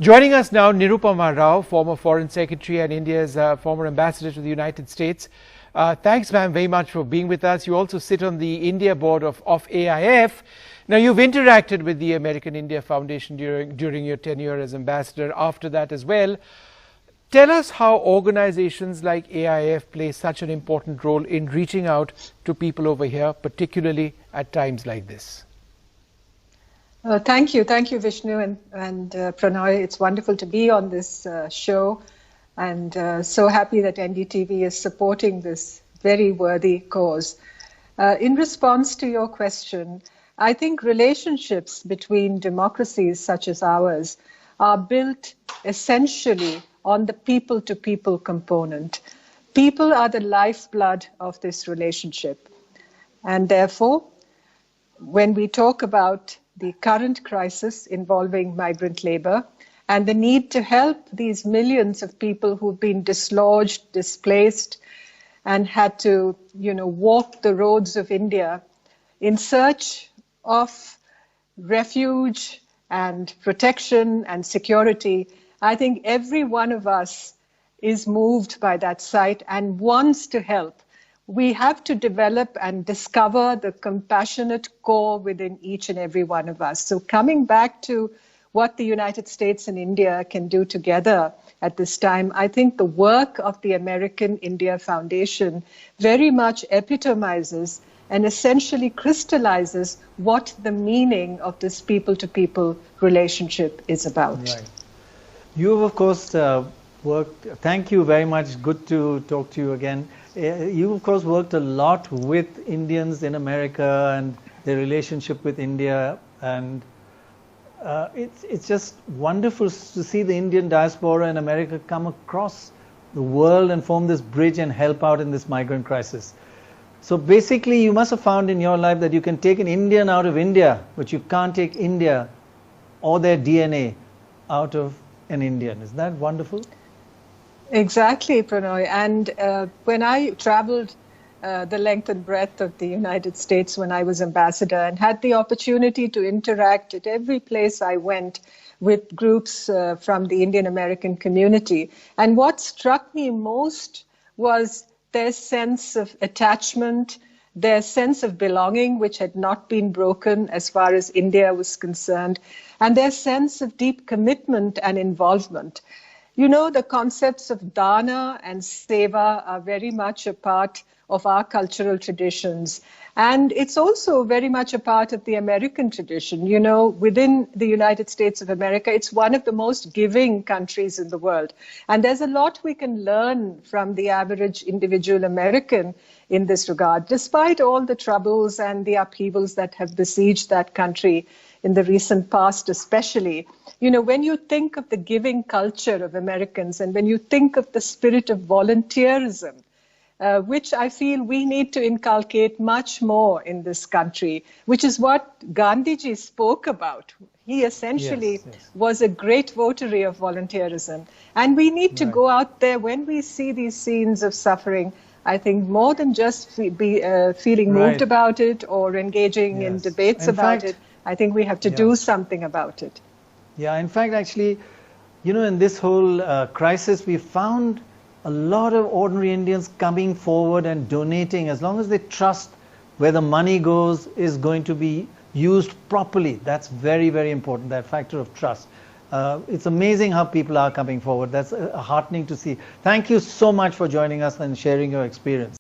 Joining us now, Nirupama Rao, former Foreign Secretary and India's former Ambassador to the United States. Thanks, ma'am, very much for being with us. You also sit on the India board of AIF. Now, you've interacted with the American India Foundation during your tenure as ambassador, after that as well. Tell us how organizations like AIF play such an important role in reaching out to people over here, particularly at times like this. Thank you, Vishnu and Pranay. It's wonderful to be on this show, and so happy that NDTV is supporting this very worthy cause. In response to your question, I think relationships between democracies such as ours are built essentially on the people-to-people component. People are the lifeblood of this relationship, and therefore, when we talk about the current crisis involving migrant labor and the need to help these millions of people who've been dislodged, displaced, and had to, walk the roads of India in search of refuge and protection and security, I think every one of us is moved by that sight and wants to help. We have to develop and discover the compassionate core within each and every one of us. So coming back to what the United States and India can do together at this time, I think the work of the American India Foundation very much epitomizes and essentially crystallizes what the meaning of this people-to-people relationship is about. Right. You, of course, worked. Thank you very much. Good to talk to you again. You, of course, worked a lot with Indians in America and their relationship with India, and it's just wonderful to see the Indian diaspora in America come across the world and form this bridge and help out in this migrant crisis. So basically, you must have found in your life that you can take an Indian out of India, but you can't take India or their DNA out of an Indian. Is that wonderful? Exactly, Pranay. And when I traveled the length and breadth of the United States when I was ambassador and had the opportunity to interact at every place I went with groups from the Indian American community, and what struck me most was their sense of attachment, their sense of belonging, which had not been broken as far as India was concerned, and their sense of deep commitment and involvement. The concepts of dana and seva are very much a part of our cultural traditions. And it's also very much a part of the American tradition. Within the United States of America, it's one of the most giving countries in the world. And there's a lot we can learn from the average individual American in this regard, despite all the troubles and the upheavals that have besieged that country in the recent past especially. When you think of the giving culture of Americans and when you think of the spirit of volunteerism, which I feel we need to inculcate much more in this country, which is what Gandhiji spoke about. He essentially was a great votary of volunteerism. And we need to go out there when we see these scenes of suffering, I think more than just feeling moved about it or engaging in debates about it. I think we have to do something about it. Yeah, in fact, actually, in this whole crisis, we found a lot of ordinary Indians coming forward and donating, as long as they trust where the money goes is going to be used properly. That's very, very important, that factor of trust. It's amazing how people are coming forward. That's heartening to see. Thank you so much for joining us and sharing your experience.